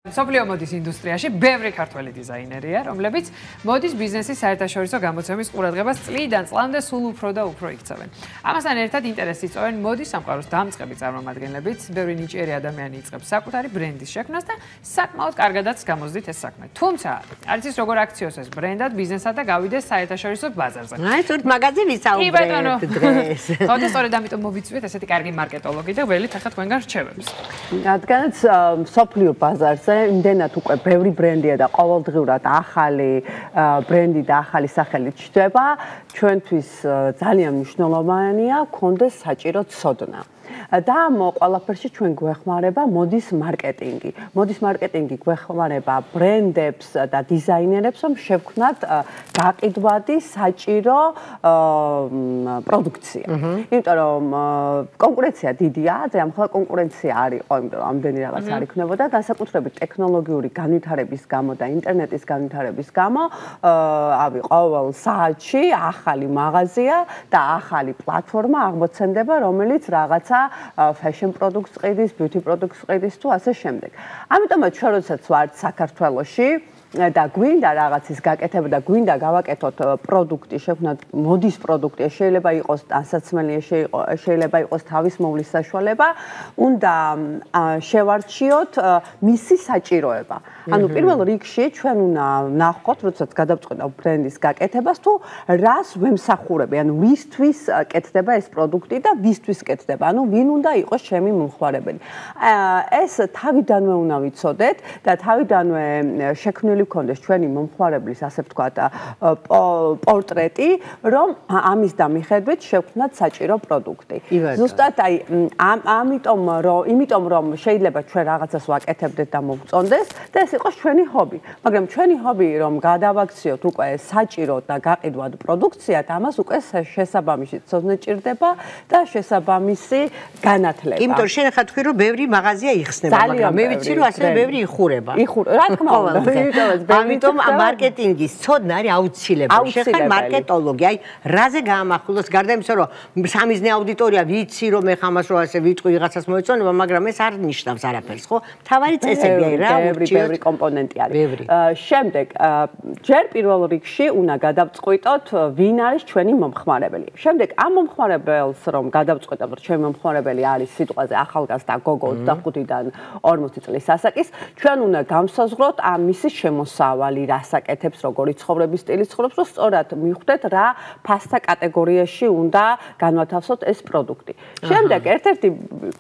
სოფლიო მოდის ინდუსტრიაში ბევრი ქართველი დიზაინერია, რომლებიც მოდის ბიზნესის საერთაშორისო გამოცემის ყურადღებას წლიდან წლამდე სულ უფრო და უფრო იქცევენ. ამასთან ერთად ინტერესს იწვევენ მოდის სამყაროს დამწყები წარმომადგენლებიც, ბევრი ნიჭიერი ადამიანი იწყებს საკუთარი ბრენდის შექმნას და საკმაოდ კარგადაც გამოზდით ეს საქმე. თუმცა, არც ის როგორ აქციოს ეს ბრენდად ბიზნესად და გავიდეს საერთაშორისო ბაზარზე. აი, თორედ მაგაზინი საუბრობთ დღეს. ხოდა სწორედ ამიტომ მოვიწვიეთ ესეთი კარგი მარკეტოლოგი და ველით ახლა თქვენგან რჩევებს. რადგანაც სოფლიო ბაზარზე იმდენად უკვე ბევრი ბრენდია და ყოველდღიურად ახალი ბრენდი და ახალი სახელი ჩნდება, ჩვენთვის ძალიან მნიშვნელოვანია გქონდეს საჭირო ცოდნა. და ამ ყველაფერში ჩვენ გვეხმარება მოდის მარკეტინგი. მოდის მარკეტინგი გვეხმარება ბრენდებს და დიზაინერებს, რომ შევქმნათ გაყიდვადი საჭირო პროდუქცია. იმიტომ რომ კონკურენცია დიდია, ძალიან ახლა კონკურენცია არ იყო, იმიტომ რომ ამდენი რაღაც არ იქნებოდა, განსაკუთრებით ტექნოლოგიური განვითარების გამო და ინტერნეტის განვითარების გამო, ყოველ საათში ახალი მაღაზია და ახალი პლატფორმა აღმოცენდება, რომელიც რაღაცა fashion products ყიდის, beauty products ყიდის თუ ასე შემდეგ. ამიტომაც ჩვენ როდესაც ვართ საქართველოში და გვინდა რაღაცის გაკეთება და გვინდა გავაკეთოთ პროდუქტი, შევქმნათ მოდის პროდუქტი, შეიძლება იყოს ტანსაცმელი, შეიძლება იყოს თავის მოვლის საშუალება, უნდა შევარჩიოთ მისი საჭიროება. ანუ პირველ რიგში ჩვენ უნდა ნახოთ, როდესაც გადავწყვეტავ ბრენდის გაკეთებას, თუ რას ვემსახურები, ანუ ვისთვის კეთდება ეს პროდუქტი და ვისთვის კეთდება, ანუ ვინ უნდა იყოს ჩემი მომხმარებელი. ეს თავიდანვე უნდა ვიცოდეთ და თავიდანვე შექმნილი გქონდეს ჩვენი მომხმარებლის, ასე ვთქვათ, პორტრეტი, რომ ამის დამიხედვით შევქმნათ საჭირო პროდუქტი. ზუსტად აი იმიტომ რომ შეიძლება ჩვენ რაღაცას ვაკეთებდეთ და მოვწონდეს და ეს იყოს ჩვენი ჰობი. მაგრამ ჩვენი ჰობი რომ გადავაქციოთ უკვე საჭირო და გაყიდვად პროდუქციად, ამას უკვე შესაბამისი ცოდნა ჭირდება და შესაბამისი განათლება. იმიტომ შენ ხა თქვი რომ ბევრი მაღაზია იხსნება, მაგრამ მე ვიცი რომ ასევე ბევრი იხურება. რა თქმა უნდა. ამიტომ მარკეტინგის ცოდნა არის აუცილებელი. შეხარ მარკეტოლოგი, აი რაზე გაამახვილოს, გარდა იმისა რომ სამიზნე აუდიტორია ვიცი რომ ეხა ამას რო ასე ვიტყვი ვიღაცას მოეწონება, მაგრამ ეს არ ნიშნავს არაფერს, ხო? თავარი წესები აი რა ბევრი კომპონენტი არის. შემდეგ ჯერ პირველ რიგში უნდა გადავწყვიტოთ ვინ არის ჩვენი მომხმარებელი. შემდეგ ამ მომხმარებელს რომ გადავწყვეტავ რომ ჩვენი მომხმარებელი არის სიტყვაზე ახალგაზრდა გოგო 25-დან 40 წლის ასაკის, ჩვენ უნდა გამსაზღვროთ ამ მისი შემოსავალი, რას აკეთებს, როგორი ცხოვრების სტილი ცხოვრობს, რომ სწორად მივხვდეთ რა ფასთა კატეგორიაში უნდა განვათავსოთ ეს პროდუქტი. შემდეგ ერთ-ერთი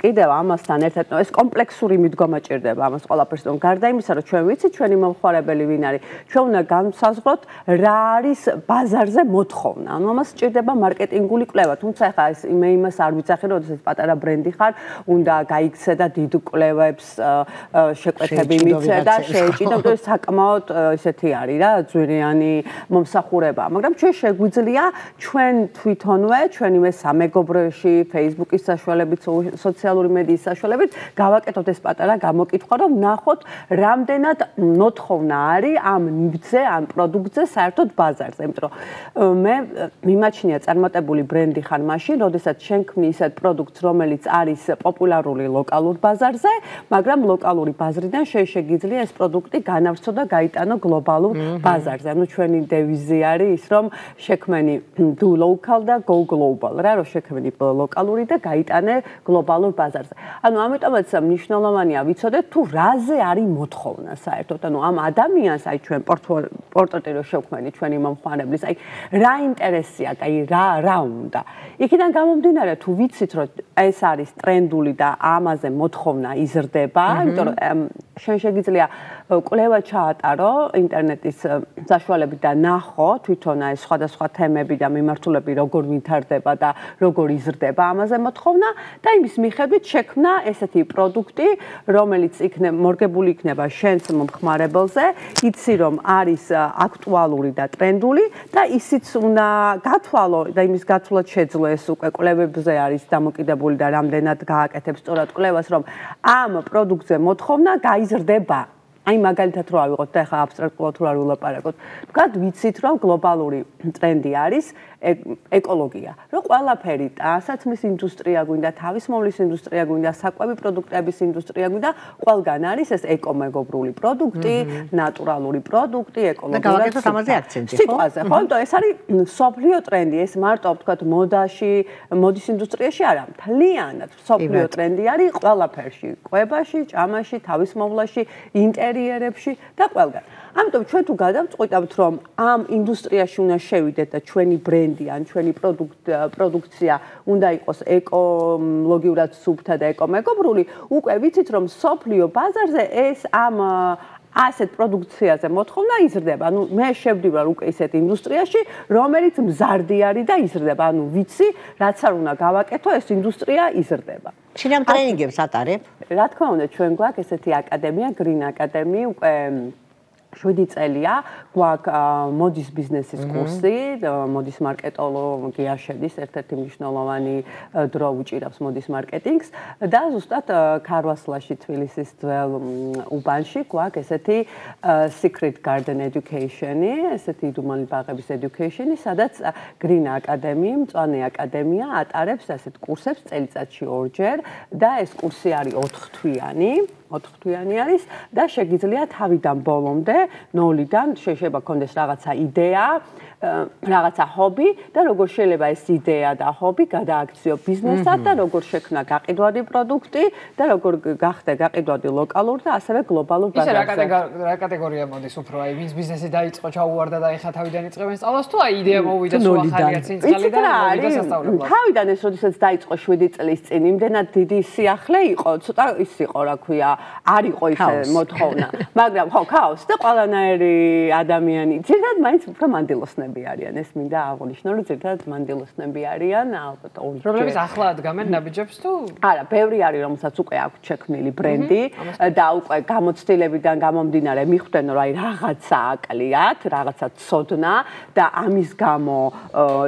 კიდევ ამასთან ერთად ეს კომპლექსური მიდგომა ჭირდება ამას ყველაფერს, რომ გარდა იმისა, რომ ჩვენ ვიცით ჩვენი მომხმარებელი ვინ არის, ჩვენ უნდა განსაზღვროთ რა არის ბაზარზე მოთხოვნა. ანუ ამას ჭირდება მარკეტინგული კვლევა, თუმცა ახლა ეს იმას არ ვიცახი, რომ ეს პატარა ბრენდი ხარ, უნდა გაიქცე და დიდ კვლევებს შეკვეთები მიცე და შეეჭიდო, რომ საკმაოდ ესეთი არის რა, ძვირიანი მომსახურება, მაგრამ ჩვენ შეგვიძლია ჩვენ თვითონვე, ჩვენივე სამეგობროში, Facebook-ის საშუალებით, სოციალური მედიის საშუალებით გავაკეთოთ ეს პატარა გამოკითხვა, რომ ნახოთ რამდენად მოთხოვნა არის ამ ნივთზე, ამ პროდუქტზე საერთოდ ბაზარზე, იმიტომ რომ მე მიმაჩნია წარმატებული ბრენდი ხარ მაშინ, როდესაც შენ ქმნი ისეთ პროდუქტს, რომელიც არის პოპულარული ლოკალურ ბაზარზე, მაგრამ ლოკალური ბაზრიდან შეგიძლია ეს პროდუქტი განავრცო და გაიტანო გლობალურ ბაზარზე. ანუ ჩვენი დევიზი არის ის, რომ შექმენი do local და go global, რა, რომ შექმენი ლოკალური და გაიტანე გლობალურ ბაზარზე. ანუ ამიტომაც მნიშვნელოვანია ვიცოდეთ თუ რაზე არის მოთხოვნა საერთოდ. ანუ ამ ადამიანს, აი ჩვენ პორტრეტი რო შევქმენი ჩვენი მომხმარებლის, აი რა ინტერესი აქვს, აი რა უნდა. იქიდან გამომდინარე თუ ვიცით რომ ეს არის ტრენდული და ამაზე მოთხოვნა იზრდება, იმიტომ რომ შენ შეგიძლია კვლევა ჩაატარო ინტერნეტის საშუალებით და ნახო თვითონ აი სხვადასხვა თემები და მიმართულები როგორ ვითარდება და როგორ იზრდება ამაზე მოთხოვნა და იმის მიხედვით შექმნა ესეთი პროდუქტი, რომელიც მორგებული იქნება შენს მომხმარებელზე, იცი რომ არის აქტუალური და ტრენდული და ისიც უნდა გათვალო და იმის გათვლად შეძლო ეს უკვე კვლევებზე არის დამოკიდებული და რამდენად გააკეთებს სწორად კვლევას, რომ ამ პროდუქტზე მოთხოვნა გაიზრდება. აი მაგალითად რო ავიღოთ და ახლა აბსტრაქტულად რო არ ვილაპარაკოთ. თქვათ ვიცით რომ გლობალური ტრენდი არის ეკოლოგია. რომ ყველაფერი დასაცმის ინდუსტრია გვინდა, თავისმოვლის ინდუსტრია გვინდა, საკვები პროდუქტების ინდუსტრია გვინდა, ყველგან არის ეს ეკომეგობრული პროდუქტი, ნატურალური პროდუქტი, ეკოლოგიური. და გავაკეთოთ ამაზე აქცენტი, ხო? სიტყვაზე, ხო? და ეს არის სოფლიო ტრენდი, ეს მარტო თქვათ მოდაში, მოდის ინდუსტრიაში არა, მთლიანად სოფლიო ტრენდი არის ყველაფერში, კვებაში, ჭამაში, თავისმოვლაში, ინტერიერებში და ყველგან. ამიტომ ჩვენ თუ გადავწყვიტავთ რომ ამ ინდუსტრიაში უნდა შევიდეთ და ჩვენი ბრენდი ან ჩვენი პროდუქცია უნდა იყოს ეკოლოგიურად სუფთა და ეკომეგობრული, უკვე ვიცით რომ სოფლიო ბაზარზე ეს ამ ასეთ პროდუქციაზე მოთხოვნა იზრდება. ანუ მე შევდივარ უკვე ისეთ ინდუსტრიაში, რომელიც მზარდი არის და იზრდება. ანუ ვიცი, რაც არ უნდა გავაკეთო, ეს ინდუსტრია იზრდება. შინამ ტრენინგებს ატარებ? რა თქმა უნდა, ჩვენ გვაქვს ესეთი აკადემია, Green Academy, უკვე 7 წელია გვაქვს მოდის ბიზნესის კურსი, მოდის მარკეტოლოგია შედის, ერთ-ერთი მნიშვნელოვანი დრო უჭირავს მოდის მარკეტინგს და ზუსტად ქარვასლაში თბილისის ძველ უბანში გვაქვს ესეთი Secret Garden Education-ი, ესეთი იდუმალი ბაღების education-ი, სადაც Green Academy, მწვანე აკადემია ატარებს ასეთ კურსებს წელიწადში 2 ჯერ და ეს კურსი არის 4 თვიანი. 4 თვიანი არის და შეგიძლია თავიდან ბოლომდე, ნოლიდან შეიძლება გქონდეს რაღაცა იდეა, რაღაცა ჰობი და როგორ შეიძლება ეს იდეა და ჰობი გადააქციო ბიზნესად და როგორ შექმნა გაყიდვადი პროდუქტი და როგორ გახდა გაყიდვადი ლოკალურ და ასევე გლობალურ ბაზარზე. რა კატეგორია მოდის უფრო აი ვინც ბიზნესი დაიწყო, ჩაუვარდა და ეხლა თავიდან იწყებენ სწავლას თუ აი იდეა მოვიდა სულ ახალია წინწალი და მოვიდა სასწავლებლად. თავიდან ეს როდესაც დაიწყო 7 წლის წინ, იმდენად დიდი სიახლე იყო, ცოტა ის იყო, რა ქვია, არ იყო ისე მოთხოვნა, მაგრამ ხო, ქაოსი და ყველანაირი ადამიანი, ზოგადად მაინც უფრო მანდილოსნები არიან, ეს მინდა აღვნიშნო, რომ ზოგადად მანდილოსნები არიან, ალბათ ორი. პრობლემის ახლა ადგამენ ნაბიჯებს თუ? არა, ბევრი არის, რომელსაც უკვე აქვს შექმნილი ბრენდი და უკვე გამოცდილებიდან გამომდინარე მიხვდნენ, რომ აი რაღაცა აკლიათ, რაღაცა ცოდნა და ამის გამო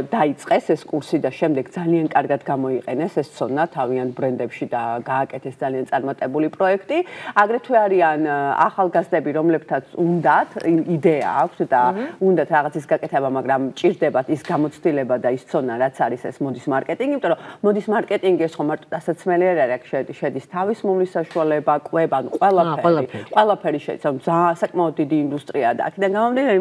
დაიწყეს ეს კურსი და შემდეგ ძალიან კარგად გამოიყენეს ეს ცოდნა თავიანთ ბრენდებში და გააკეთეს ძალიან წარმატებული პროექტი. აგრეთვე არიან ახალგაზრდები, რომლებთაც უნდათ იდეა აქვს და უნდათ რაღაცის გაკეთება, მაგრამ ჭირდებათ ის გამოცდილება და ის ცოდნა, რაც არის ეს მოდის მარკეტინგი, იმიტომ რომ მოდის მარკეტინგი ეს ხომ მარტო დასაცმელი არ არის, შედის თავისმოვლის საშუალება, კვება, ყველაფერი შედის, ძალიან საკმაოდ დიდი ინდუსტრიაა და აქედან გამომდინარე,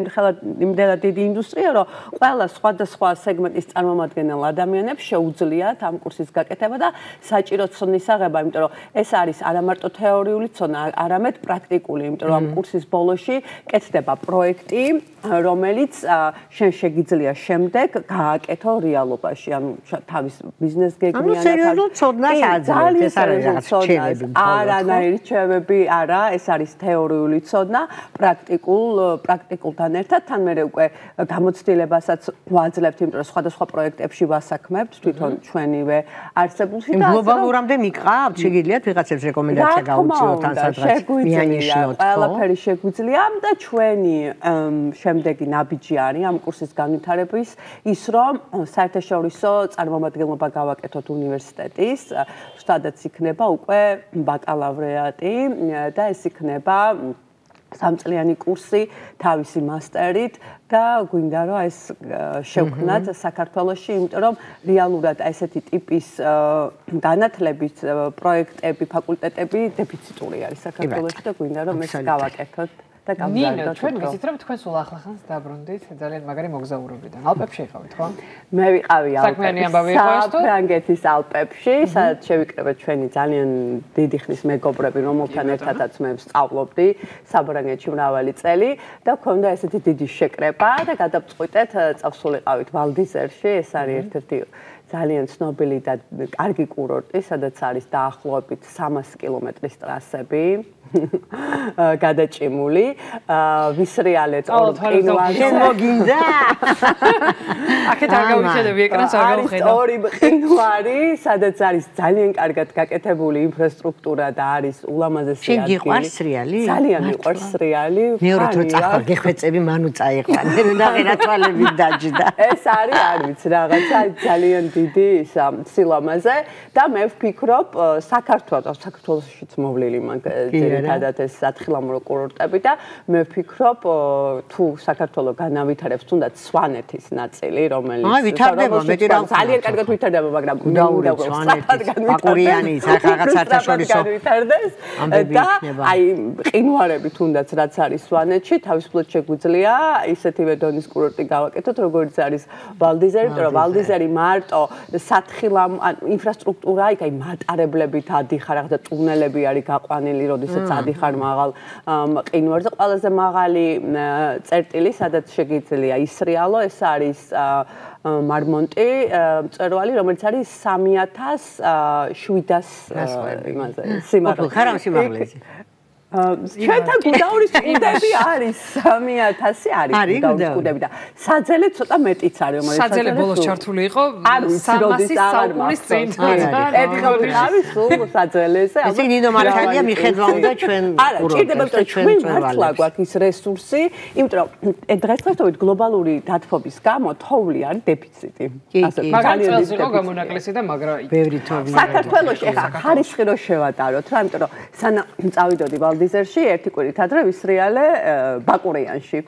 იმდენად დიდი ინდუსტრია, რომ ყველა სხვადასხვა სეგმენტის წარმომადგენელ ადამიანებს შეუძლიათ ამ კურსის გაკეთება და საჭირო ცოდნის აღება, იმიტომ რომ ეს არის არა მარტო თეორიული ცოდნა, არამედ პრაქტიკული, იმიტომ რომ ამ კურსის ბოლოში კეთდება პროექტი, რომელიც შენ შეგიძლია შემდეგ გააკეთო რეალობაში, ანუ თავის ბიზნეს გეგმიანად. ანუ სერიოზულ ცოდნას აძლევთ, ეს არის რაღაც რჩევები. არანაირი რჩევები არა, ეს არის თეორიული ცოდნა, პრაქტიკულთან ერთად, თან მერე უკვე გამოცდილებასაც ვაძლევთ, იმიტომ რომ სხვადასხვა პროექტებში ვასაქმებთ თვითონ ჩვენივე არსებულში და გლობალურამდე მიყავთ, შეგიძლიათ ვიღაცებს რეკომენდაცია გაუწიოთ ან სადღაც მიანიშნოთ, ხო? ყველაფერი შეგვიძლია და ჩვენი შემდეგი ნაბიჯი არის ამ კურსის განვითარების ის რომ საერთაშორისო წარმომადგენლობა გავაკეთოთ უნივერსიტეტის, სადაც იქნება უკვე ბაკალავრიატი და ეს იქნება 3 წლიანი კურსი თავისი მასტერით და გვინდა რომ ეს შევქმნათ საქართველოში, იმიტომ რომ რეალურად ესეთი ტიპის განათლების პროექტები, ფაკულტეტები დეფიციტური არის საქართველოში და გვინდა რომ ეს გავაკეთოთ. ნინო, ჩვენ ვიცით რომ თქვენ სულ ახლახანს დაბრუნდით ძალიან მაგარი მოგზაურობიდან. ალპებში იყავით, ხო? მე ვიყავი ალპებში. საფრანგეთის ალპებში, სადაც შევიკრიბეთ ჩვენი ძალიან დიდი ხნის მეგობრები, რომელთან ერთადაც მე ვსწავლობდი საფრანგეთში მრავალი წელი და მქონდა ესეთი დიდი შეკრება და გადავწყვიტეთ წავსულიყავით ვალდიზერში, ეს არის ერთ-ერთი ძალიან ცნობილი და კარგი კურორტი, სადაც არის დაახლოებით 300 კილომეტრის ტრასები. გადაჭიმული, ვისრიალეთ ორ მყინვარზე. შენ მოგინდა? აქეთ არ გავიხედები ეკრანს, არ გავხედავ. არის ორი მყინვარი, სადაც არის ძალიან კარგად გაკეთებული ინფრასტრუქტურა და არის ულამაზესი ადგილი. შენ გიყვარს სრიალი? ძალიან მიყვარს სრიალი. მეორე თვე წახვალ გეხვეწები, მანუ წაიყვან. მე ვინდა ღერა თვალები დაჯდა. ეს არის, არ ვიცი, რაღაცა ძალიან დიდი სილამაზე და მე ვფიქრობ საქართველოშიც მოვლილი მაგ ძირითადად ეს სათხილამურო კურორტები და მე ვფიქრობ თუ საქართველო განავითარებს თუნდაც სვანეთის ნაწილი რომელიც ძალიან კარგად ვითარდება მაგრამ უნდა აკურიანი რაღაც საერთაშორისო და აი ყინვარები თუნდაც რაც არის სვანეთში თავისუფლად შეგვიძლია ისეთივე დონის კურორტი გავაკეთოთ როგორც არის ვალდიზერი იმიტომ რომ ვალდიზერი მარტო სათხილამ ინფრასტრუქტურა იქ აი მატარებლებით ადიხარ რაღაცა ტუნელები არის გაყვანილი როდესაც ადიხარ მაღალ ყინვარზე ყველაზე მაღალი წერტილი სადაც შეგიძლია ისრიალო ეს არის მარმონტი მწვერვალი რომელიც არის 3700 იმაზე სიმაღლეზე ჩვენთან გუდაურის კუდები არის 3000 არის გუდაურის კუდები და საძელე ცოტა მეტიც არის რომელიც საძელე ბოლოს ჩართული იყო 300 საუკუნის წინ ერთხელ არის სულ საძელეზე ისე ნინო მართალია მიხედვა უნდა ჩვენ კურორტებს ჩვენ მართლა გვაქვს ის რესურსი იმიტომ რომ დღესდღეობით გლობალური დათბობის გამო თოვლი არის დეფიციტი ასე მაგალითად წელს იყო გამონაკლისი და მაგრა ბევრი თოვლი საქართველოში ახლა ხარისხი რო შევატაროთ რა იმიტომ რომ სანამ წავიდოდი ვალდიზერში ერთი კვირით ადრე ვისრიალე ბაკურიანში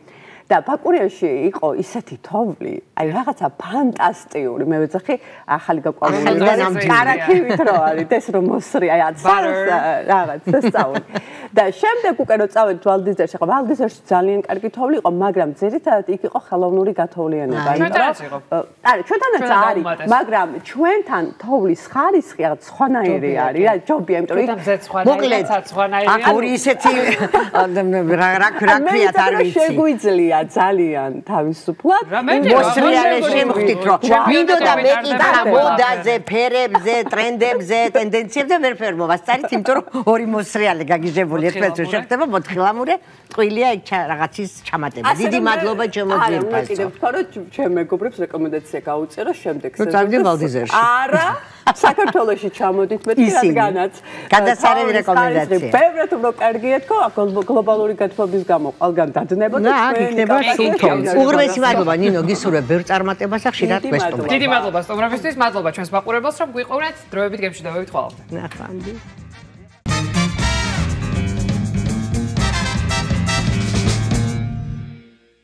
და ბაკურიანში იყო ისეთი თოვლი, აი რაღაცა ფანტასტიკური. მე ვეძახი ახალი გაყვანილი კარაქივით რო არის, ეს რომ მოსრი, აი რაღაც სასწაული. და შემდეგ უკვე რო წავედი ვალდიზერში, ხო ვალდიზერში ძალიან კარგი თოვლი იყო, მაგრამ ძირითადად იქ იყო ხელოვნური გათოვლიანება. არა, ჩვენთანაც არის, მაგრამ ჩვენთან თოვლის ხარისხი რაღაც სხვანაირი არის, რა ჯობია, იმიტომ რომ მოკლედ სხვანაირია. აკური ისეთი რა ქვიათ არ ვიცი. შეგვიძლია ძალიან თავისუფლად მოსრიალე შემხვდით რომ მინდოდა მეკითხა მოდაზე, ფერებზე, ტრენდებზე, ტენდენციებზე ვერ ფერმობას წარით, იმიტომ რომ ორი მოსრიალე გაგიჟებული ერთმანეთს შეხდება მოთხილამურე, ტყუილია იქ რაღაცის ჩამატება. დიდი მადლობა ჩემო ძირფასო. კიდევ ვთქვა რომ ჩემ მეგობრებს რეკომენდაცია გავუწერო შემდეგ წავიდე ვალდიზერში. არა საქართველოში ჩამოდით მეთქი რადგანაც გადასარევი რეკომენდაცია. ბევრად უფრო კარგია თქო გლობალური გათბობის გამო ყველგან დადნებოდა ჩვენ უღრმესი მადლობა ნინო გისურვებ ბევრ წარმატებას და ხშირად გვესტუმრებთ. დიდი მადლობა სტუმრებისთვის, მადლობა ჩვენს მაყურებელს რომ გვიყურეთ დროებით გემშვიდობებით ყველაფერს. ნახვამდის.